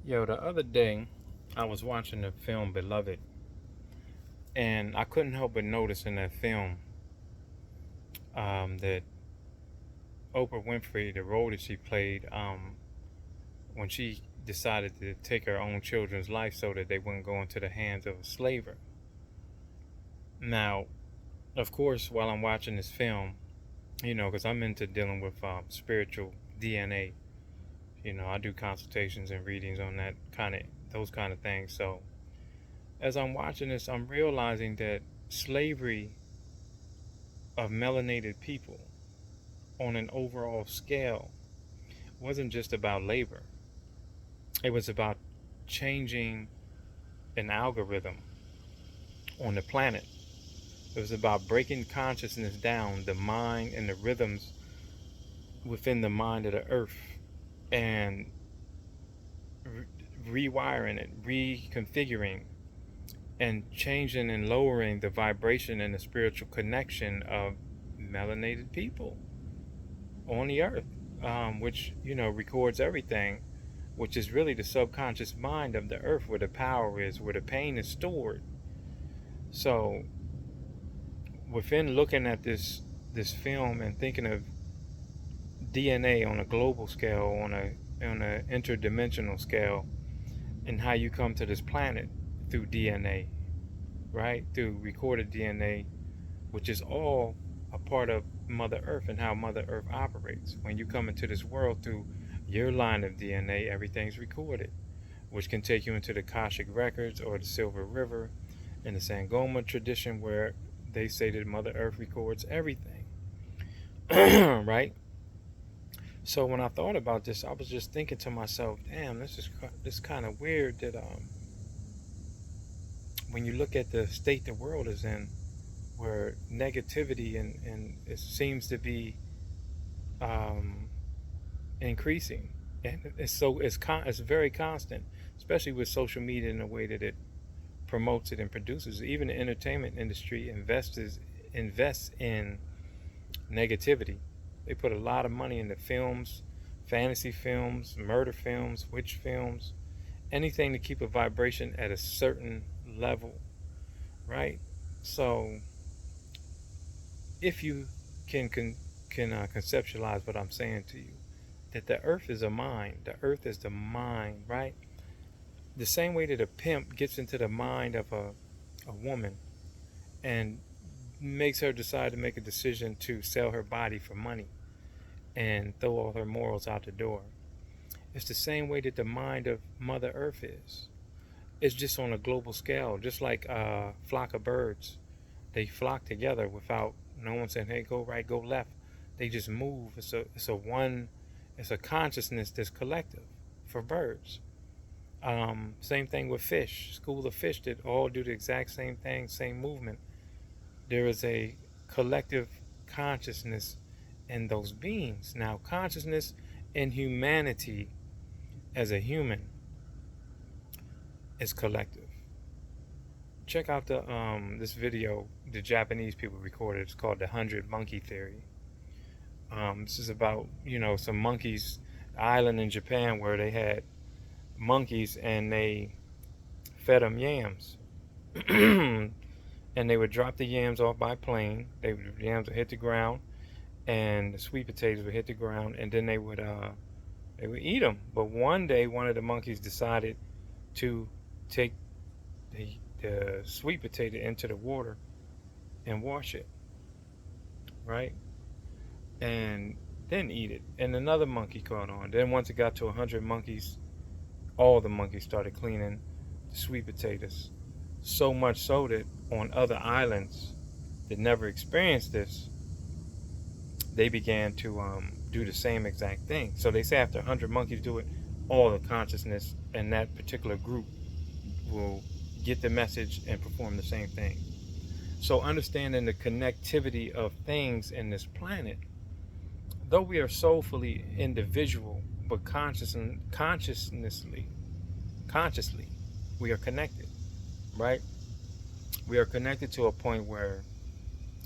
Yo, the other day I was watching the film Beloved, and I couldn't help but notice in that film that Oprah Winfrey, the role that she played when she decided to take her own children's life so that they wouldn't go into the hands of a slaver. Now, of course, while I'm watching this film, because I'm into dealing with spiritual DNA, I do consultations and readings on those kind of things. So as I'm watching this, I'm realizing that slavery of melanated people on an overall scale wasn't just about labor. It was about changing an algorithm on the planet. It was about breaking consciousness down, the mind and the rhythms within the mind of the earth, and rewiring it, reconfiguring, and changing and lowering the vibration and the spiritual connection of melanated people on the earth, which records everything, which is really the subconscious mind of the earth, where the power is, where the pain is stored. So, within looking at this film and thinking of DNA on a global scale, on a interdimensional scale, and how you come to this planet through DNA, right? Through recorded DNA, which is all a part of Mother Earth and how Mother Earth operates. When you come into this world through your line of DNA, everything's recorded, which can take you into the Akashic Records or the Silver River in the Sangoma tradition, where they say that Mother Earth records everything, right? So when I thought about this, I was just thinking to myself, "Damn, this kind of weird that when you look at the state the world is in, where negativity and it seems to be um, increasing, and it's very constant, especially with social media and the way that it promotes it and produces. Even the entertainment industry invests in negativity. They put a lot of money into films, fantasy films, murder films, witch films, anything to keep a vibration at a certain level, right? So if you can conceptualize what I'm saying to you, that the earth is a mind, the earth is the mind, right? The same way that a pimp gets into the mind of a woman and makes her decide to make a decision to sell her body for money and throw all her morals out the door. It's the same way that the mind of Mother Earth is. It's just on a global scale, just like a flock of birds. They flock together without no one saying, "Hey, go right, go left." They just move. It's a consciousness that's collective for birds. Same thing with fish. School of fish that all do the exact same thing, same movement. There is a collective consciousness in those beings. Now, consciousness in humanity as a human is collective. Check out this video the Japanese people recorded. It's called the 100 Monkey Theory. This is about some monkeys island in Japan where they had monkeys and they fed them yams. And they would drop the yams off by plane. The yams would hit the ground, and the sweet potatoes would hit the ground, and then they would eat them. But one day, one of the monkeys decided to take the sweet potato into the water and wash it, right? And then eat it. And another monkey caught on. Then once it got to 100 monkeys, all the monkeys started cleaning the sweet potatoes. So much so that on other islands that never experienced this, they began to do the same exact thing. So they say after 100 monkeys do it, all the consciousness in that particular group will get the message and perform the same thing. So understanding the connectivity of things in this planet, though we are soulfully individual, but consciously, we are connected, right? We are connected to a point where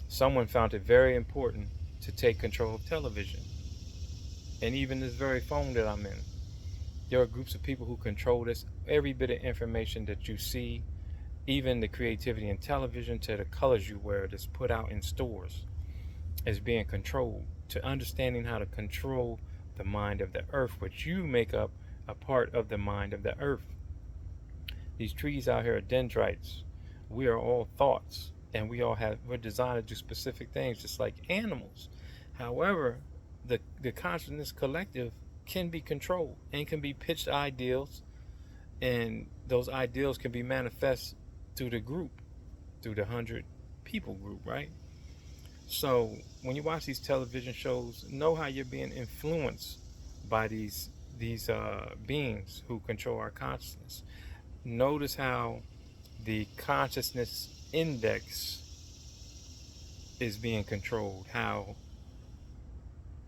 someone found it very important to take control of television and even this very phone that I'm in. There are groups of people who control this. Every bit of information that you see, even the creativity in television to the colors you wear that's put out in stores, is being controlled. To understanding how to control the mind of the earth, which you make up a part of the mind of the earth. These trees out here are dendrites. We are all thoughts, and we're designed to do specific things, just like animals. However, the consciousness collective can be controlled and can be pitched ideals, and those ideals can be manifest through the group, through the 100 people group, right? So when you watch these television shows, know how you're being influenced by these beings who control our consciousness. Notice how the consciousness index is being controlled, how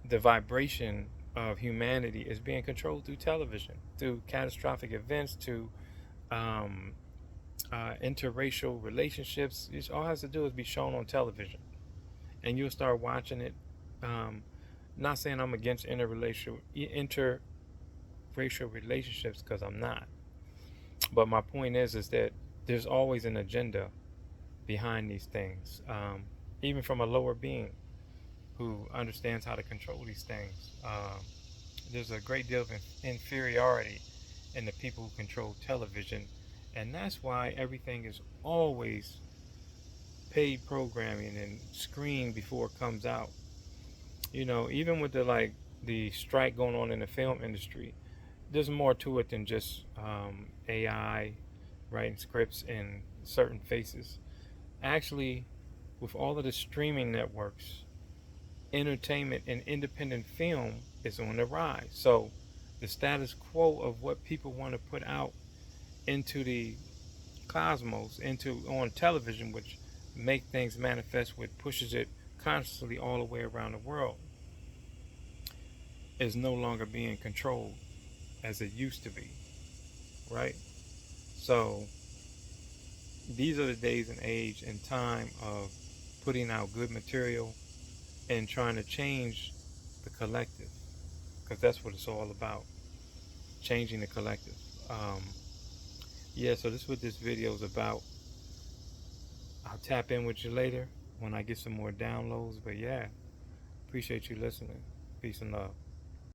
the vibration of humanity is being controlled through television, through catastrophic events, to um, interracial relationships. It all has to do is be shown on television, and you'll start watching it. Um, Not saying I'm against interracial relationships, because I'm not. But my point is that there's always an agenda behind these things, even from a lower being who understands how to control these things. There's a great deal of inferiority in the people who control television, and that's why everything is always paid programming and screened before it comes out. Even with the strike going on in the film industry, there's more to it than just AI writing scripts in certain faces. Actually, with all of the streaming networks, entertainment and independent film is on the rise. So the status quo of what people want to put out into the cosmos, into on television, which make things manifest, which pushes it constantly all the way around the world, is no longer being controlled as it used to be, right? So these are the days and age and time of putting out good material and trying to change the collective, because that's what it's all about, changing the collective. Um, yeah, so this is what this video is about. I'll tap in with you later when I get some more downloads. But yeah, appreciate you listening. Peace and love.